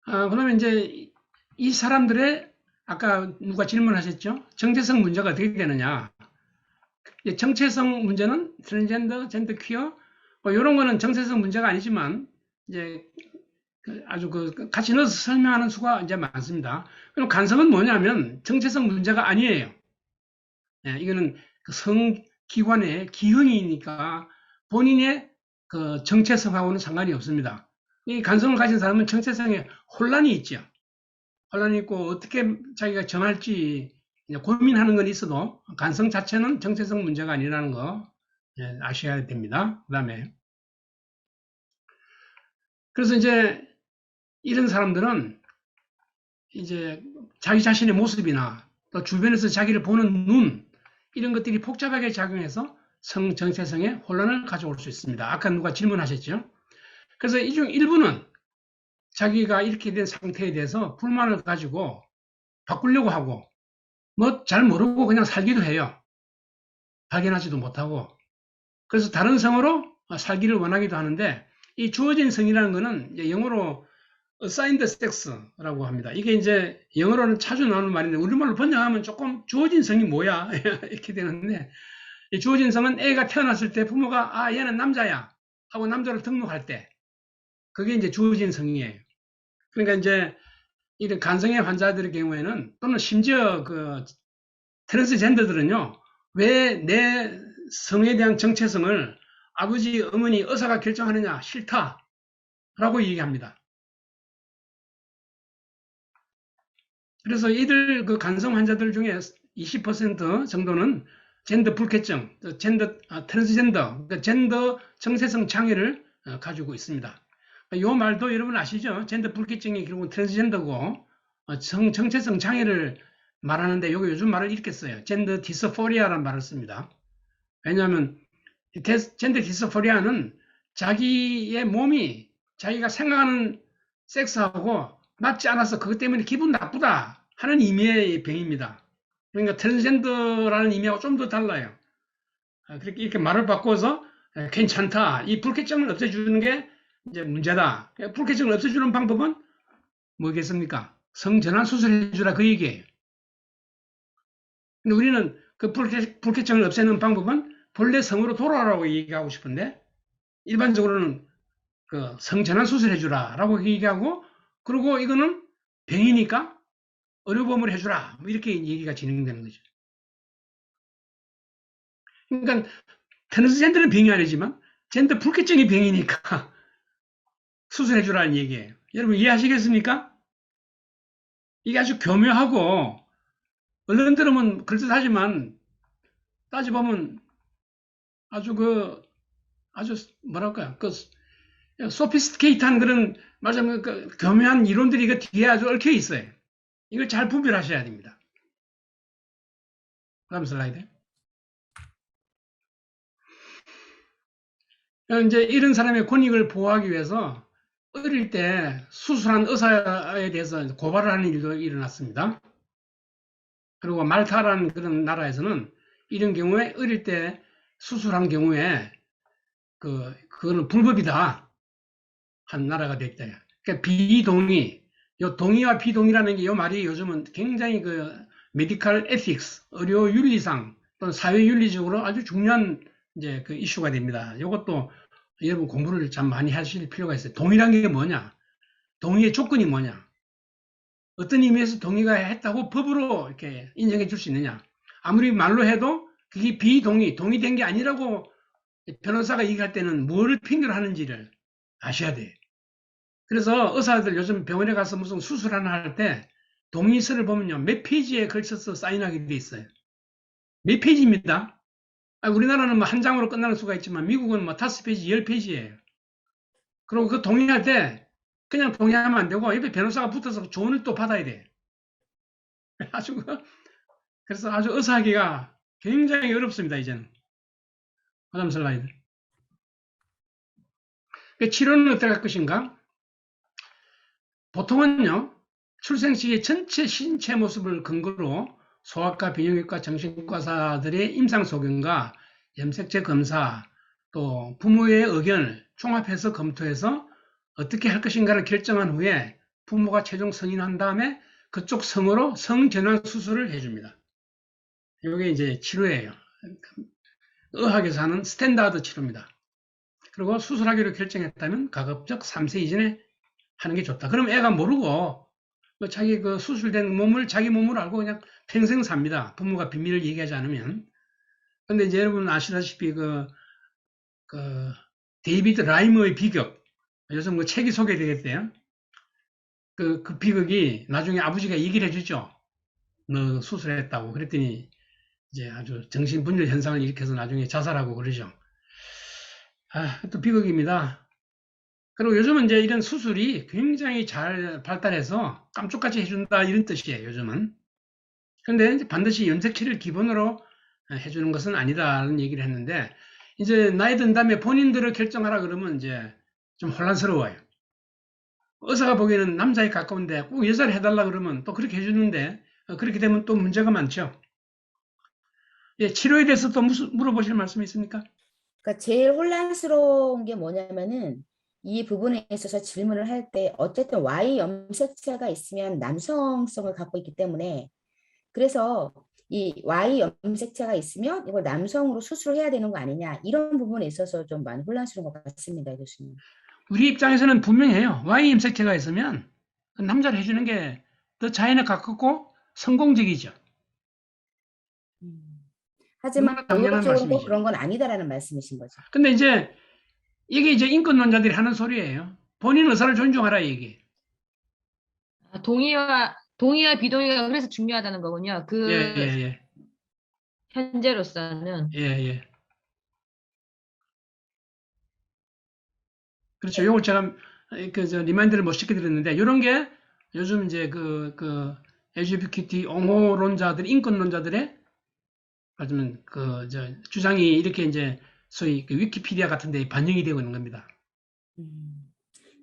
그러면 이제 이 사람들의 아까 누가 질문하셨죠? 정체성 문제가 어떻게 되느냐? 정체성 문제는 트랜스젠더, 젠더 퀴어 뭐 이런 거는 정체성 문제가 아니지만 이제 아주 같이 넣어서 설명하는 수가 이제 많습니다. 그럼 간성은 뭐냐면 정체성 문제가 아니에요. 예, 이거는 그 성기관의 기형이니까 본인의 그 정체성하고는 상관이 없습니다. 이 간성을 가진 사람은 정체성에 혼란이 있죠. 혼란이 있고 어떻게 자기가 정할지 고민하는 건 있어도 간성 자체는 정체성 문제가 아니라는 거 아셔야 됩니다. 그다음에 그래서 이제 이런 사람들은 이제 자기 자신의 모습이나 또 주변에서 자기를 보는 눈 이런 것들이 복잡하게 작용해서 성 정체성에 혼란을 가져올 수 있습니다. 아까 누가 질문하셨죠? 그래서 이 중 일부는 자기가 이렇게 된 상태에 대해서 불만을 가지고 바꾸려고 하고 뭐 잘 모르고 그냥 살기도 해요. 발견하지도 못하고. 그래서 다른 성으로 살기를 원하기도 하는데 이 주어진 성이라는 거는 영어로 assigned sex라고 합니다. 이게 이제 영어로는 자주 나오는 말인데 우리말로 번역하면 조금 주어진 성이 뭐야 이렇게 되는데 이 주어진 성은 애가 태어났을 때 부모가 얘는 남자야 하고 남자로 등록할 때 그게 이제 주어진 성이에요. 그러니까 이제 이런 간성의 환자들의 경우에는 또는 심지어 그 트랜스젠더들은요 왜 내 성에 대한 정체성을 아버지, 어머니, 의사가 결정하느냐 싫다라고 얘기합니다. 그래서 이들 그 간성 환자들 중에 20% 정도는 젠더 불쾌증, 트랜스젠더, 그러니까 젠더 정체성 장애를 가지고 있습니다. 이 말도 여러분 아시죠? 젠더 불쾌증이 결국은 트랜스젠더고 정체성 장애를 말하는데 요거 요즘 말을 이렇게 써요. 젠더 디스포리아라는 말을 씁니다. 왜냐하면 젠더 디스포리아는 자기의 몸이 자기가 생각하는 섹스하고 맞지 않아서 그것 때문에 기분 나쁘다 하는 의미의 병입니다. 그러니까 트랜스젠더라는 의미하고 좀 더 달라요. 그렇게 이렇게 말을 바꿔서 괜찮다. 이 불쾌증을 없애주는 게 이제 문제다. 불쾌증을 없애주는 방법은 뭐겠습니까? 성전환 수술해주라 그 얘기예요. 근데 우리는 그 불쾌증을 없애는 방법은 본래 성으로 돌아오라고 얘기하고 싶은데 일반적으로는 그 성전환 수술해주라라고 얘기하고 그리고 이거는 병이니까 의료보험을 해주라 뭐 이렇게 얘기가 진행되는 거죠. 그러니까 트랜스젠더는 병이 아니지만 젠더 불쾌증이 병이니까 수술해주라는 얘기예요. 여러분 이해하시겠습니까? 이게 아주 교묘하고 얼른 들으면 그럴듯하지만 따져보면 아주 아주 뭐랄까요 소피스티케이트한 그런 말하자면 교묘한 이론들이 그 뒤에 아주 얽혀 있어요. 이걸 잘 분별하셔야 됩니다. 다음 슬라이드. 이제 이런 사람의 권익을 보호하기 위해서 어릴 때 수술한 의사에 대해서 고발을 하는 일도 일어났습니다. 그리고 말타라는 그런 나라에서는 이런 경우에 어릴 때 수술한 경우에 그거는 불법이다 한 나라가 됐다. 그러니까 비동의, 요 동의와 비동의라는 게 요 말이 요즘은 굉장히 메디컬 에틱스, 의료 윤리상 또는 사회 윤리적으로 아주 중요한 이제 그 이슈가 됩니다. 이것도 여러분 공부를 참 많이 하실 필요가 있어요. 동의란 게 뭐냐? 동의의 조건이 뭐냐? 어떤 의미에서 동의가 했다고 법으로 이렇게 인정해 줄 수 있느냐? 아무리 말로 해도 그게 비동의, 동의된 게 아니라고 변호사가 얘기할 때는 뭐를 핑계로 하는지를 아셔야 돼요. 그래서 의사들 요즘 병원에 가서 무슨 수술 하나 할 때 동의서를 보면요. 몇 페이지에 걸쳐서 사인하게 돼 있어요. 몇 페이지입니다. 우리나라는 뭐 한 장으로 끝나는 수가 있지만 미국은 뭐 5페이지, 10페이지예요. 그리고 그 동의할 때 그냥 동의하면 안 되고 옆에 변호사가 붙어서 조언을 또 받아야 돼. 아주 그래서 아주 의사하기가 굉장히 어렵습니다, 이제는. 다음 슬라이드. 치료는 어떻게 할 것인가? 보통은요, 출생 시의 전체 신체 모습을 근거로 소아과, 비뇨기과, 정신과사들의 임상소견과 염색체 검사, 또 부모의 의견을 종합해서 검토해서 어떻게 할 것인가를 결정한 후에 부모가 최종 승인한 다음에 그쪽 성으로 성전환 수술을 해줍니다. 이게 이제 치료예요. 의학에서 하는 스탠다드 치료입니다. 그리고 수술하기로 결정했다면 가급적 3세 이전에 하는 게 좋다. 그럼 애가 모르고 자기 그 수술된 몸을 자기 몸으로 알고 그냥 평생 삽니다. 부모가 비밀을 얘기하지 않으면. 근데 이제 여러분 아시다시피 그 데이비드 라이머의 비극, 요즘 그 책이 소개되겠대요. 그 비극이 나중에 아버지가 얘기를 해주죠. 너 수술했다고. 그랬더니 이제 아주 정신분열 현상을 일으켜서 나중에 자살하고 그러죠. 또 비극입니다. 그리고 요즘은 이제 이런 수술이 굉장히 잘 발달해서 깜짝같이 해준다 이런 뜻이에요, 요즘은. 그런데 이제 반드시 염색치를 기본으로 해주는 것은 아니다라는 얘기를 했는데, 이제 나이 든 다음에 본인들을 결정하라 그러면 이제 좀 혼란스러워요. 의사가 보기에는 남자에 가까운데 꼭 여자를 해달라 그러면 또 그렇게 해주는데, 그렇게 되면 또 문제가 많죠. 예, 치료에 대해서 또 물어보실 말씀이 있습니까? 그러니까 제일 혼란스러운 게 뭐냐면은 이 부분에 있어서 질문을 할 때 어쨌든 Y 염색체가 있으면 남성성을 갖고 있기 때문에 그래서 이 Y 염색체가 있으면 이걸 남성으로 수술을 해야 되는 거 아니냐 이런 부분에 있어서 좀 많이 혼란스러운 것 같습니다, 교수님. 우리 입장에서는 분명해요. Y 염색체가 있으면 남자를 해주는 게 더 자연에 가깝고 성공적이죠. 하지만 너무나 당연한 의학적으로 꼭 말씀이죠. 그런 건 아니다라는 말씀이신 거죠. 근데 이제 이게 이제 인권론자들이 하는 소리예요. 본인 의사를 존중하라 얘기. 동의와 비동의가 그래서 중요하다는 거군요. 예, 그 예, 예. 현재로서는. 예, 예. 그렇죠. 요걸 제가 리마인드를 못 시켜드렸는데, 이런 게 요즘 이제 LGBT 옹호론자들, 인권론자들의 말하자면 주장이 이렇게 이제 소위 그 위키피디아 같은 데 반영이 되고 있는 겁니다.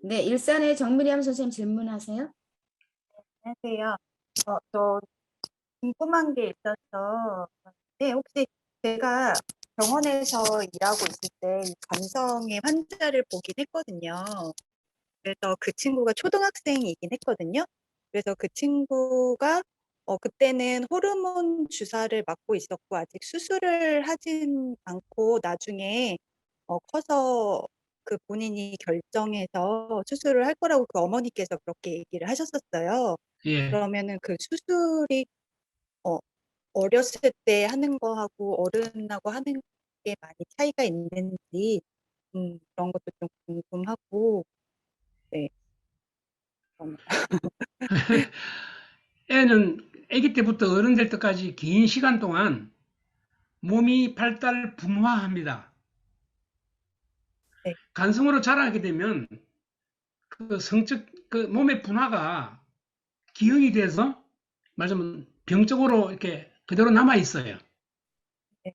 네, 일산의 정미리암 선생님 질문하세요. 안녕하세요. 저 궁금한 게 있어서, 네, 혹시 제가 병원에서 일하고 있을 때 이 감성의 환자를 보긴 했거든요. 그래서 그 친구가 초등학생이긴 했거든요. 그래서 그 친구가 그때는 호르몬 주사를 맞고 있었고 아직 수술을 하진 않고 나중에 커서 그 본인이 결정해서 수술을 할 거라고 그 어머니께서 그렇게 얘기를 하셨었어요. 예. 그러면은 그 수술이 어, 어렸을 때 하는 거하고 어른하고 하는 게 많이 차이가 있는지 그런 것도 좀 궁금하고 네. 애는 아기 때부터 어른 될 때까지 긴 시간 동안 몸이 발달 분화합니다. 네. 간성으로 자라게 되면 그 성적 그 몸의 분화가 기형이 돼서 말하자면 병적으로 이렇게 그대로 남아 있어요. 네.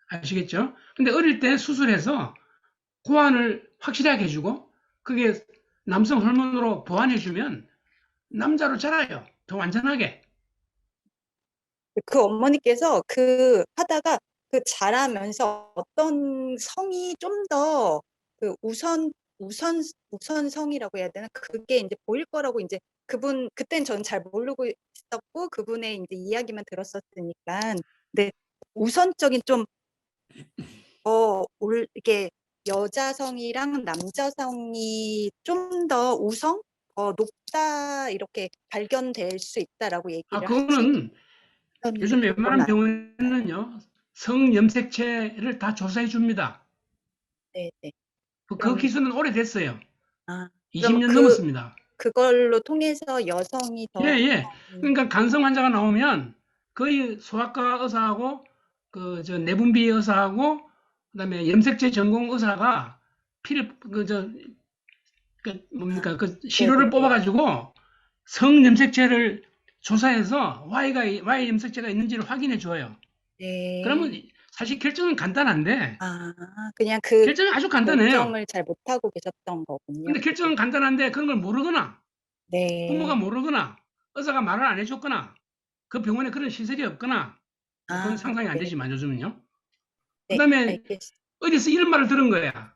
아시겠죠? 근데 어릴 때 수술해서 고환을 확실하게 해주고 그게 남성 호르몬으로 보완해주면 남자로 자라요. 더 완전하게. 그 어머니께서 하다가 자라면서 어떤 성이 좀 더 그 우선성이라고 해야 되나? 그게 이제 보일 거라고 이제 그땐 저는 잘 모르고 있었고 그분의 이제 이야기만 들었었으니까. 근데 우선적인 좀 이게 여자성이랑 남자성이 좀 더 높다 이렇게 발견될 수 있다라고 얘기를 그거는 하셨는데 요즘 그건 웬만한 병원에는요, 성염색체를 다 조사해 줍니다. 네네. 그 기술은 오래됐어요. 그럼 20년 넘었습니다. 그걸로 통해서 여성이 예, 더 예. 그러니까 간성 환자가 나오면 거의 소아과 의사하고 내분비 의사하고 그다음에 염색체 전공 의사가 시료를 네네네. 뽑아가지고 성염색체를 조사해서 Y 염색체가 있는지를 확인해 줘요. 네. 그러면 사실 결정은 간단한데, 그냥 결정은 아주 간단해요. 결정을 잘 못하고 계셨던 거군요. 근데 결정은 간단한데 그런 걸 모르거나 네. 부모가 모르거나 의사가 말을 안 해줬거나 그 병원에 그런 시설이 없거나 그건 상상이 안 네. 되지만 요즘은요. 네, 그다음에 알겠습니다. 어디서 이런 말을 들은 거야.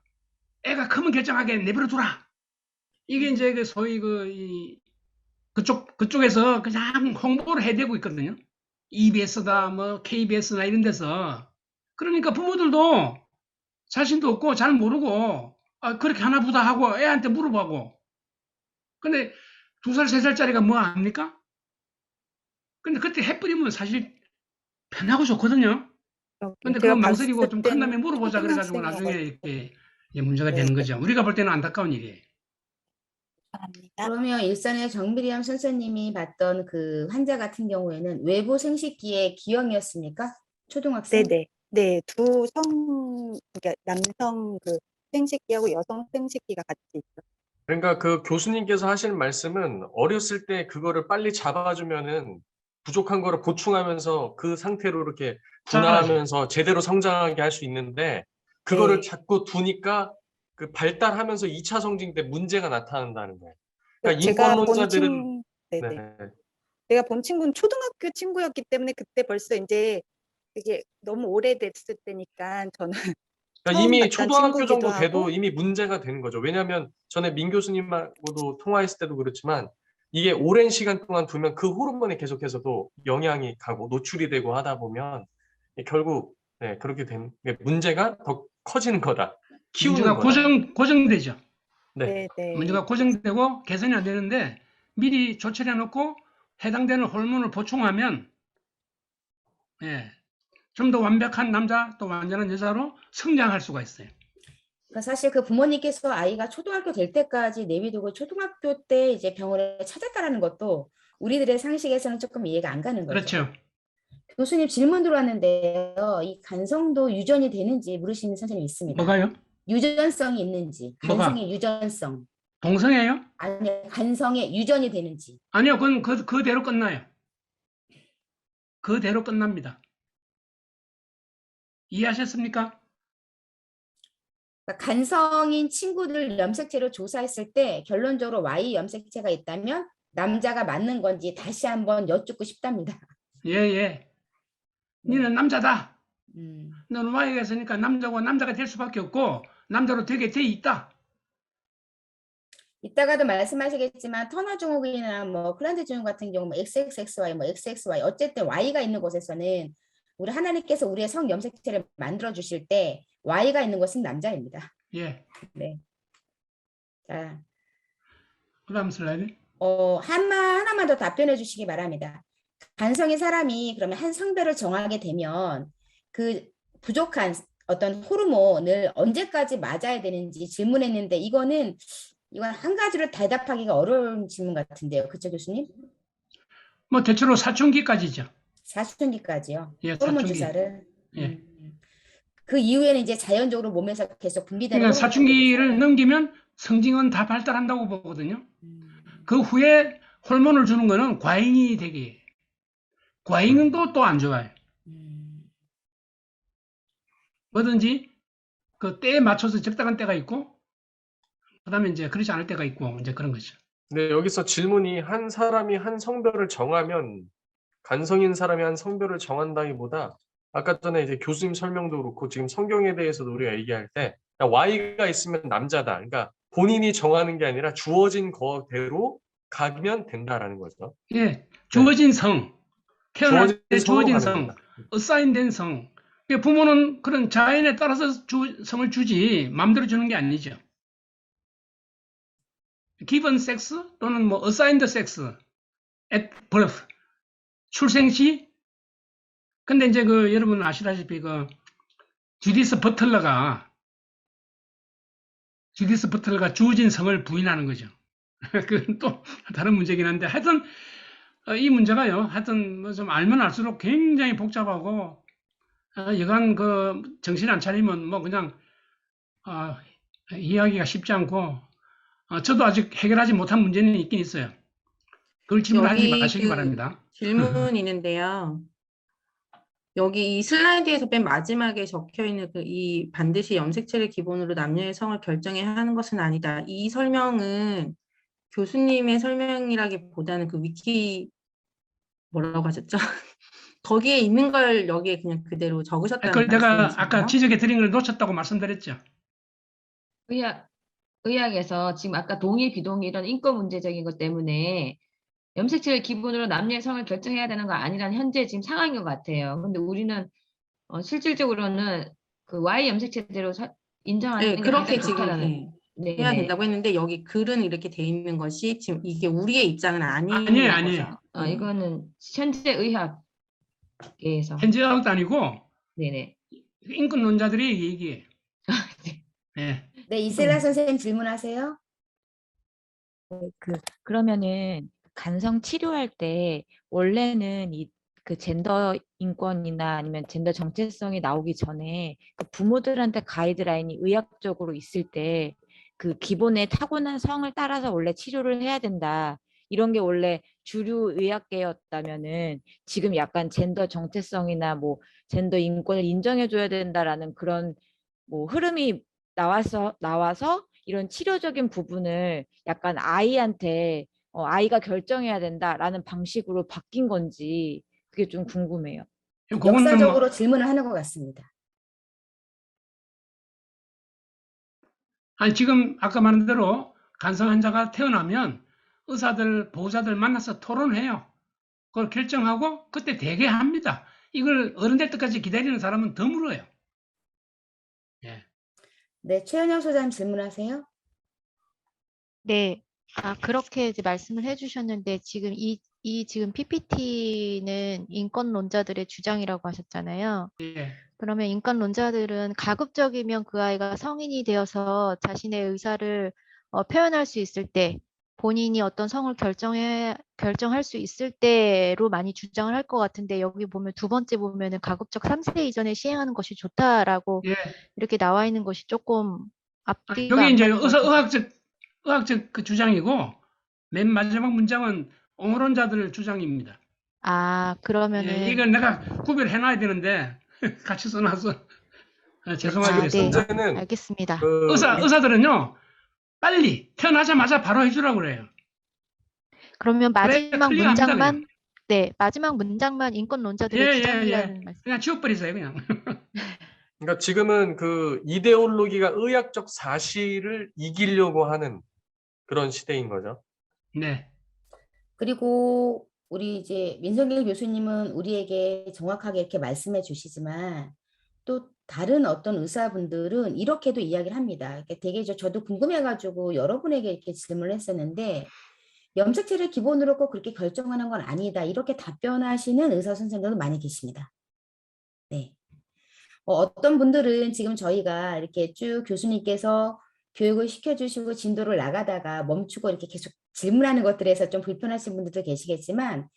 애가 크면 결정하게 내버려 두라. 이게 이제 소위 그쪽에서 그냥 홍보를 해대고 있거든요. EBS다, 뭐 KBS나 이런 데서. 그러니까 부모들도 자신도 없고 잘 모르고 그렇게 하나 보다 하고 애한테 물어보고. 근데 2살, 3살짜리가 뭐 압니까? 근데 그때 해버리면 사실 편하고 좋거든요. 근데 그거 제가 망설이고 봤을 좀 큰 다음에 때는 물어보자 그래가지고 나중에 초등학생이어가지고. 이렇게 이제 문제가 네, 되는 네. 거죠. 우리가 볼 때는 안타까운 일이에요. 감사합니다. 그러면 일선의 정미리암 선생님이 봤던 그 환자 같은 경우에는 외부 생식기의 기형이었습니까? 초등학생? 네네. 네, 그러니까 남성 그 생식기하고 여성 생식기가 같이 있어요. 그러니까 그 교수님께서 하시는 말씀은 어렸을 때 그거를 빨리 잡아주면은 부족한 거를 보충하면서 그 상태로 이렇게 잘하죠. 분화하면서 제대로 성장하게 할 수 있는데 그거를 네. 자꾸 두니까 그 발달하면서 2차 성징 때 문제가 나타난다는 거예요. 그러니까 제가 본 인권론자들은 네. 제가 본 친구는 초등학교 친구였기 때문에 그때 벌써 이제 이게 너무 오래됐을 때니까 저는 그러니까 처음 이미 봤던 초등학교 친구기도 정도 돼도 하고. 이미 문제가 되는 거죠. 왜냐하면 전에 민 교수님하고도 통화했을 때도 그렇지만 이게 오랜 시간 동안 두면 그 호르몬에 계속해서도 영향이 가고 노출이 되고 하다 보면 결국 그렇게 되는 문제가 더 커지는 거다. 키우는 문제가 거다. 고정되죠. 네. 네. 문제가 고정되고 개선이 안 되는데 미리 조치를 해놓고 해당되는 호르몬을 보충하면 좀 더 완벽한 남자 또 완전한 여자로 성장할 수가 있어요. 그러니까 사실 그 부모님께서 아이가 초등학교 될 때까지 내비두고 초등학교 때 이제 병원에 찾았다라는 것도 우리들의 상식에서는 조금 이해가 안 가는 거죠. 그렇죠. 교수님 질문 들어왔는데요. 이 간성도 유전이 되는지 물으시는 선생님이 있습니다. 뭐가요? 유전성이 있는지, 뭐가? 간성의 유전성, 동성애요? 아니 간성의 유전이 되는지. 아니요, 그건 그대로 끝나요. 그대로 끝납니다. 이해하셨습니까? 그러니까 간성인 친구들 염색체를 조사했을 때 결론적으로 Y 염색체가 있다면 남자가 맞는 건지 다시 한번 여쭙고 싶답니다. 예. 니는 남자다. 너는 Y가 있으니까 남자고 남자가 될 수밖에 없고 남자로 되게 돼 있다. 이따가도 말씀하시겠지만 터너 증후군이나 뭐 클란드 증후군 같은 경우 뭐 XXXY, 뭐 XXY 어쨌든 Y가 있는 곳에서는 우리 하나님께서 우리의 성 염색체를 만들어 주실 때 Y가 있는 것은 남자입니다. 예. 네. 자, 그다음 슬라이드. 하나만 더 답변해 주시기 바랍니다. 간성인 사람이 그러면 한 성별을 정하게 되면 그 부족한 어떤 호르몬을 언제까지 맞아야 되는지 질문했는데 이건 한 가지로 대답하기가 어려운 질문 같은데요. 그쵸, 교수님? 뭐 대체로 사춘기까지죠. 사춘기까지요. 예, 호르몬 사춘기. 주사를. 예. 그 이후에는 이제 자연적으로 몸에서 계속 분비되는 그러니까 사춘기를 호르몬이 넘기면 성징은 다 발달한다고 보거든요. 음. 그 후에 호르몬을 주는 거는 과잉이 되기. 과잉은 또 안 좋아요. 뭐든지 그 때에 맞춰서 적당한 때가 있고, 그다음에 이제 그렇지 않을 때가 있고, 이제 그런 거죠. 네, 여기서 질문이 한 사람이 한 성별을 정하면 간성인 사람이 한 성별을 정한다기보다 아까 전에 이제 교수님 설명도 그렇고 지금 성경에 대해서도 우리가 얘기할 때 Y가 있으면 남자다. 그러니까 본인이 정하는 게 아니라 주어진 거대로 가면 된다라는 거죠. 예, 주어진 성, 태어날 때 성으로 주어진 가면 성, 된다. 어사인된 성. 그러니까 부모는 그런 자연에 따라서 성을 주지 마음대로 주는 게 아니죠. given sex 또는 뭐 assigned sex at birth 출생 시. 근데 이제 그 여러분 아시다시피 그 주디스 버틀러가 주어진 성을 부인하는 거죠. 그건 또 다른 문제긴 한데 하여튼 이 문제가요. 하여튼 뭐 좀 알면 알수록 굉장히 복잡하고 여간 그 정신 안 차리면 뭐 그냥 이해하기가 쉽지 않고 저도 아직 해결하지 못한 문제는 있긴 있어요. 그걸 질문하지 여기 마시기 그 바랍니다. 질문 있는데요. 여기 이 슬라이드에서 맨 마지막에 적혀 있는 그 이 반드시 염색체를 기본으로 남녀의 성을 결정해야 하는 것은 아니다. 이 설명은 교수님의 설명이라기보다는 그 위키 뭐라고 하셨죠? 거기에 있는 걸 여기에 그냥 그대로 적으셨다는 그걸 제가 말씀이신가요? 아까 지적해 드린 걸 놓쳤다고 말씀드렸죠. 의학에서 지금 아까 동의, 비동의 이런 인권 문제적인 것 때문에 염색체를 기본으로 남녀의 성을 결정해야 되는 거 아니라는 현재 지금 상황인 것 같아요. 근데 우리는 실질적으로는 그 Y 염색체대로 인정하는 네, 게 그렇게 가장 지금 좋다라는. 해야 네네. 된다고 했는데 여기 글은 이렇게 돼 있는 것이 지금 이게 우리의 입장은 아닌 아니에요, 거죠. 아니에요. 이거는 현재 의학계에서. 현재 의학도 아니고 네네. 인권론자들이 얘기해요. 예. 네, 이셀라 선생님 질문하세요. 그러면은 간성 치료할 때 원래는 그 젠더 인권이나 아니면 젠더 정체성이 나오기 전에 그 부모들한테 가이드라인이 의학적으로 있을 때 그 기본의 타고난 성을 따라서 원래 치료를 해야 된다. 이런 게 원래 주류 의학계였다면은 지금 약간 젠더 정체성이나 뭐 젠더 인권을 인정해줘야 된다라는 그런 뭐 흐름이 나와서 이런 치료적인 부분을 약간 아이한테 아이가 결정해야 된다라는 방식으로 바뀐 건지 그게 좀 궁금해요. 그거는 뭐 역사적으로 질문을 하는 것 같습니다. 아니 지금 아까 말한 대로 간성 환자가 태어나면 의사들, 보호자들 만나서 토론해요. 그걸 결정하고 그때 되게 합니다. 이걸 어른 될 때까지 기다리는 사람은 드물어요. 예. 네, 최은영 소장님 질문하세요. 네. 그렇게 이제 말씀을 해주셨는데 지금 이 지금 PPT는 인권론자들의 주장이라고 하셨잖아요. 예. 그러면 인권론자들은 가급적이면 그 아이가 성인이 되어서 자신의 의사를 표현할 수 있을 때 본인이 어떤 성을 결정할 수 있을 때로 많이 주장을 할 것 같은데 여기 보면 두 번째 보면은 가급적 3세 이전에 시행하는 것이 좋다라고 예. 이렇게 나와 있는 것이 조금 앞뒤가 여기 안 이제 맞는 것 같아서. 의학적 그 주장이고 맨 마지막 문장은 옹호론자들 주장입니다. 예, 그러면은 이걸 내가 구별해놔야 되는데 같이 써놔서 죄송하게 네. 됐습니다. 문제는 알겠습니다. 그 의사들은요 빨리 태어나자마자 바로 해주라고 그래요. 그러면 그래 마지막 클리어합니다 그냥. 문장만 네, 마지막 문장만 인권론자들의 예. 주장이라는 말씀. 그냥 지워버리세요 그냥. 그러니까 지금은 그 이데올로기가 의학적 사실을 이기려고 하는 그런 시대인 거죠. 네. 그리고 우리 이제 민성길 교수님은 우리에게 정확하게 이렇게 말씀해 주시지만 또 다른 어떤 의사분들은 이렇게도 이야기를 합니다. 그러니까 되게 저도 궁금해가지고 여러분에게 이렇게 질문을 했었는데 염색체를 기본으로 꼭 그렇게 결정하는 건 아니다. 이렇게 답변하시는 의사 선생님들도 많이 계십니다. 네. 어떤 분들은 지금 저희가 이렇게 쭉 교수님께서 교육을 시켜주시고 진도를 나가다가 멈추고 이렇게 계속 질문하는 것들에서 좀 불편하신 분들도 계시겠지만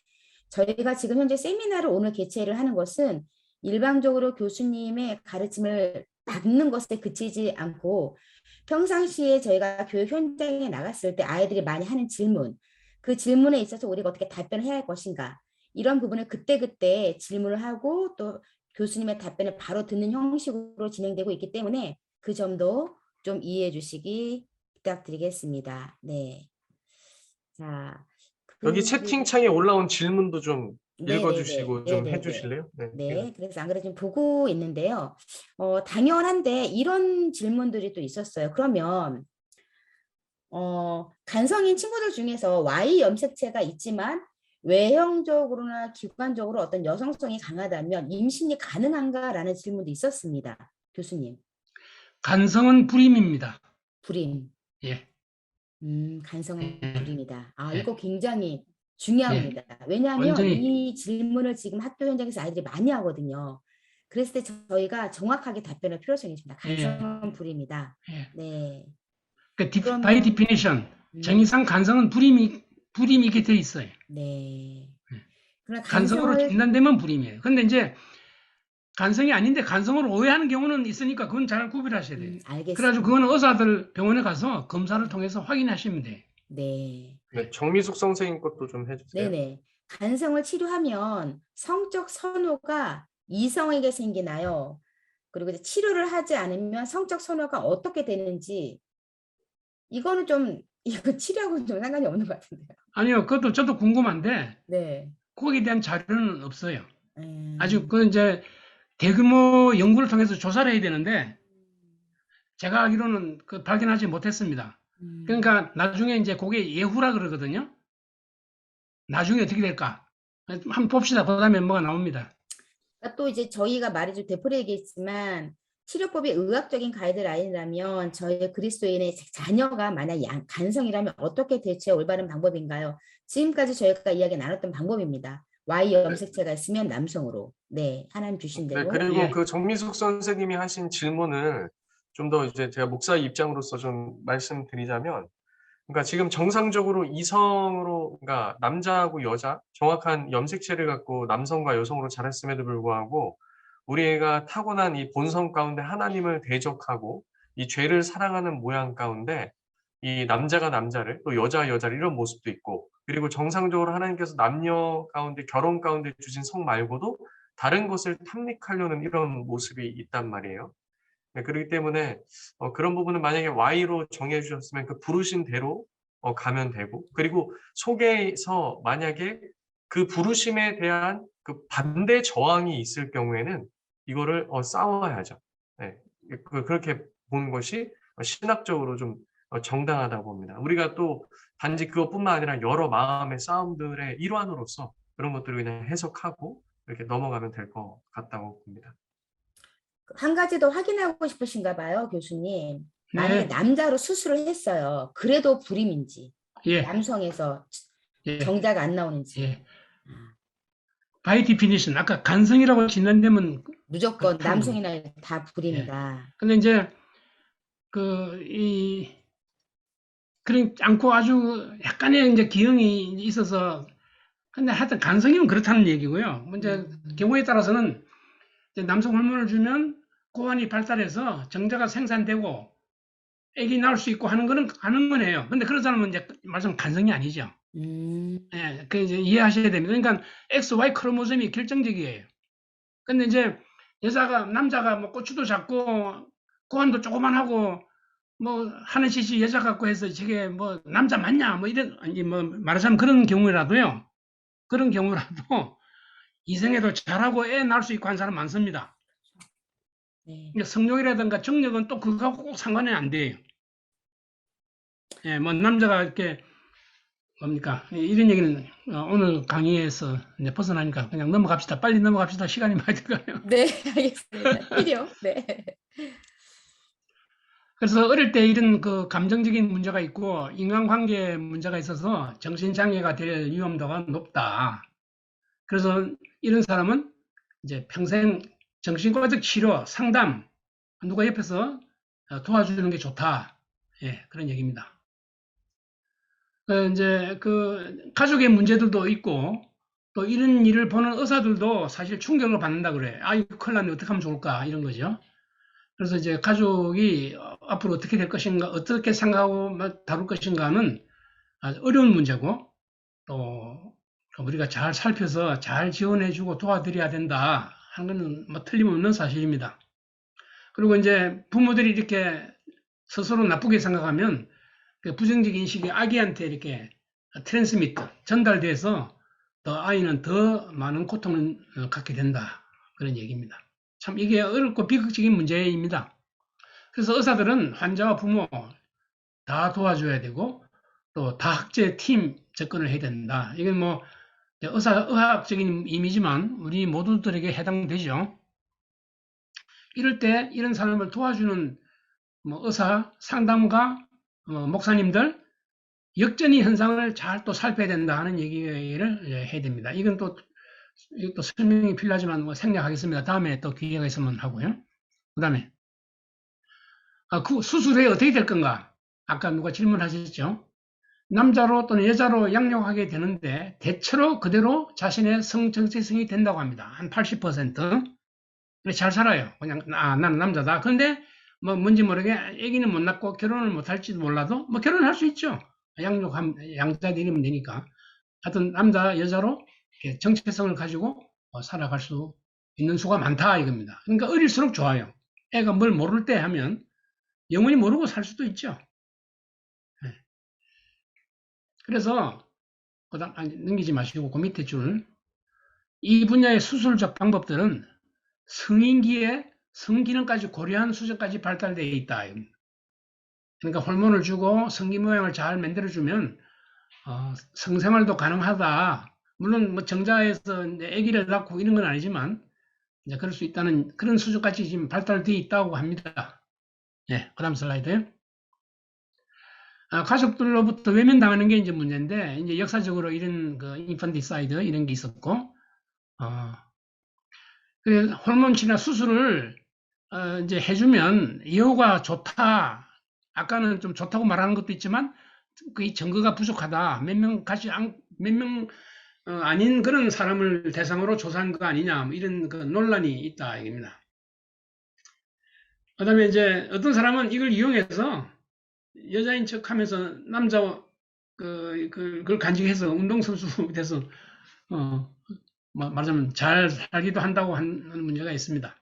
저희가 지금 현재 세미나를 오늘 개최를 하는 것은 일방적으로 교수님의 가르침을 받는 것에 그치지 않고 평상시에 저희가 교육 현장에 나갔을 때 아이들이 많이 하는 질문, 그 질문에 있어서 우리가 어떻게 답변을 해야 할 것인가 이런 부분을 그때그때 질문을 하고 또 교수님의 답변을 바로 듣는 형식으로 진행되고 있기 때문에 그 점도 좀 이해해 주시기 부탁드리겠습니다. 네. 자, 여기 채팅창에 올라온 질문도 좀 네네네. 읽어주시고 좀 네네네. 해주실래요? 네. 네, 그래서 안 그래도 지금 보고 있는데요. 당연한데 이런 질문들이 또 있었어요. 그러면 간성인 친구들 중에서 Y 염색체가 있지만 외형적으로나 기관적으로 어떤 여성성이 강하다면 임신이 가능한가라는 질문도 있었습니다. 교수님. 간성은 불임입니다. 불임. 예. 간성은 예. 불임이다. 예. 이거 굉장히 중요합니다. 왜냐하면 완전히. 이 질문을 지금 학교 현장에서 아이들이 많이 하거든요. 그랬을 때 저희가 정확하게 답변할 필요성이 있습니다. 간성은 불임이다. 예. 네. 그러니까 by definition 음, 정의상 간성은 불임이 이렇게 돼 있어요. 네. 그러나 간성으로 간성을 진단되면 불임이에요. 근데 이제 간성이 아닌데 간성으로 오해하는 경우는 있으니까 그건 잘 구별하셔야 돼요. 알겠습니다. 그래가지고 그거는 의사들 병원에 가서 검사를 통해서 확인하시면 돼요. 네. 네, 정미숙 선생님 것도 좀 해주세요. 네네. 간성을 치료하면 성적 선호가 이성에게 생기나요? 그리고 이제 치료를 하지 않으면 성적 선호가 어떻게 되는지 이거는 좀 이거 치료하고는 좀 상관이 없는 것 같은데요. 아니요, 그것도 저도 궁금한데 네. 거기에 대한 자료는 없어요. 음, 아주 그 이제 대규모 연구를 통해서 조사를 해야 되는데 제가 알기로는 그 발견하지 못했습니다. 그러니까 나중에 이제 그게 예후라 그러거든요. 나중에 어떻게 될까? 한번 봅시다. 그 다음에 뭐가 나옵니다. 그러니까 또 이제 저희가 말이 좀 되풀이 얘기했지만 치료법이 의학적인 가이드라인이라면 저희 그리스도인의 자녀가 만약 간성이라면 어떻게 대처해 올바른 방법인가요? 지금까지 저희가 이야기 나눴던 방법입니다. Y 염색체가 있으면 남성으로. 네, 하나님 주신 네, 대로. 그리고 예. 그 정미숙 선생님이 하신 질문을 좀 더 이제 제가 목사의 입장으로서 좀 말씀드리자면, 그러니까 지금 정상적으로 이성으로, 그러니까 남자하고 여자, 정확한 염색체를 갖고 남성과 여성으로 자랐음에도 불구하고 우리 애가 타고난 이 본성 가운데 하나님을 대적하고 이 죄를 사랑하는 모양 가운데 이 남자가 남자를 또 여자가 여자를 이런 모습도 있고, 그리고 정상적으로 하나님께서 남녀 가운데 결혼 가운데 주신 성 말고도 다른 것을 탐닉하려는 이런 모습이 있단 말이에요. 네, 그렇기 때문에 그런 부분은 만약에 Y로 정해 주셨으면 그 부르신 대로 가면 되고, 그리고 속에서 만약에 그 부르심에 대한 그 반대 저항이 있을 경우에는 이거를 싸워야죠. 네, 그렇게 보는 것이 신학적으로 좀 정당하다고 봅니다. 우리가 또 단지 그것뿐만 아니라 여러 마음의 싸움들의 일환으로서 그런 것들을 그냥 해석하고 이렇게 넘어가면 될 것 같다고 봅니다. 한 가지 더 확인하고 싶으신가 봐요, 교수님. 만약에 네. 남자로 수술을 했어요. 그래도 불임인지, 예. 남성에서 예. 정자가 안 나오는지. 예. 바이 디피니션 아까 간성이라고 진단되면 무조건 그렇다는 남성이나 다 불임이다. 근데 이제 그런 않고 아주 약간의 이제 기형이 있어서 근데 하여튼 간성이면 그렇다는 얘기고요. 이제 경우에 따라서는 이제 남성 호르몬을 주면 고환이 발달해서 정자가 생산되고 애기 낳을 수 있고 하는 거는 하는 거네요. 근데 그런 사람은 이제 말씀 간성이 아니죠. 예, 그 이제 이해하셔야 됩니다. 그러니까 XY 크로모솜이 결정적이에요. 근데 이제 남자가 뭐 고추도 작고 고환도 조그만하고 뭐 하는 짓이 여자 같고 해서 저게 뭐 남자 맞냐 뭐 이런 아니 뭐 말하자면 그런 경우라도요. 그런 경우라도 이생에도 잘하고 애 낳을 수 있고 한 사람 많습니다. 네. 그러니까 성욕이라든가 정력은 또 그거하고 꼭 상관이 안 돼요. 예, 뭐 남자가 이렇게 뭡니까 이런 얘기는 오늘 강의에서 이제 벗어나니까 그냥 넘어갑시다. 빨리 넘어갑시다. 시간이 많이 들어가요. 네, 알겠습니다. 필요. 네. 그래서 어릴 때 이런 그 감정적인 문제가 있고 인간관계 문제가 있어서 정신장애가 될 위험도가 높다. 그래서 이런 사람은 이제 평생 정신과적 치료, 상담, 누가 옆에서 도와주는 게 좋다. 예, 그런 얘기입니다. 이제 그 가족의 문제들도 있고 또 이런 일을 보는 의사들도 사실 충격을 받는다 그래. 아, 이거 큰일 났네. 어떻게 하면 좋을까? 이런 거죠. 그래서 이제 가족이 앞으로 어떻게 될 것인가, 어떻게 생각하고 다룰 것인가는 아주 어려운 문제고 또 우리가 잘 살펴서 잘 지원해주고 도와드려야 된다 하는 것은 뭐 틀림없는 사실입니다. 그리고 이제 부모들이 이렇게 스스로 나쁘게 생각하면 그 부정적인 인식이 아기한테 이렇게 트랜스미터, 전달돼서 더 아이는 더 많은 고통을 갖게 된다. 그런 얘기입니다. 참 이게 어렵고 비극적인 문제입니다. 그래서 의사들은 환자와 부모 다 도와줘야 되고 또 다학제 팀 접근을 해야 된다. 이건 뭐 의학적인 의미지만 우리 모두들에게 해당되죠. 이럴 때 이런 사람을 도와주는 뭐 의사, 상담가, 목사님들 역전의 현상을 잘 또 살펴야 된다 하는 얘기를 해야 됩니다. 이것도 설명이 필요하지만 뭐 생략하겠습니다. 다음에 또 기회가 있으면 하고요. 그 다음에 그 수술 후에 어떻게 될 건가? 아까 누가 질문하셨죠? 남자로 또는 여자로 양육하게 되는데 대체로 그대로 자신의 성 정체성이 된다고 합니다. 한 80%. 잘 살아요. 그냥 나는 남자다. 그런데 뭐 뭔지 모르게 아기는 못 낳고 결혼을 못 할지도 몰라도 뭐 결혼할 수 있죠. 양자들이면 되니까. 하여튼 남자 여자로 정체성을 가지고 살아갈 수 있는 수가 많다 이겁니다. 그러니까 어릴수록 좋아요. 애가 뭘 모를 때 하면 영원히 모르고 살 수도 있죠. 네. 그래서 넘기지 마시고 그 밑에 줄 이 분야의 수술적 방법들은 성인기에 성기능까지 고려한 수준까지 발달되어 있다. 그러니까 호르몬을 주고 성기 모양을 잘 만들어주면 성생활도 가능하다. 물론 뭐 정자에서 이제 아기를 낳고 이런 건 아니지만 이제 그럴 수 있다는 그런 수준까지 지금 발달되어 있다고 합니다. 예, 그다음 슬라이드. 가족들로부터 외면당하는 게 이제 문제인데 이제 역사적으로 이런 그 인펀티사이드 이런 게 있었고, 그 호르몬치나 수술을 이제 해주면 이효가 좋다. 아까는 좀 좋다고 말하는 것도 있지만 그 증거가 부족하다. 몇 명 아닌 그런 사람을 대상으로 조사한 거 아니냐, 뭐 이런 그 논란이 있다 이겁니다. 그다음에 이제 어떤 사람은 이걸 이용해서 여자인 척하면서 남자 그걸 간직해서 운동선수 돼서 말하자면 잘 살기도 한다고 하는 문제가 있습니다.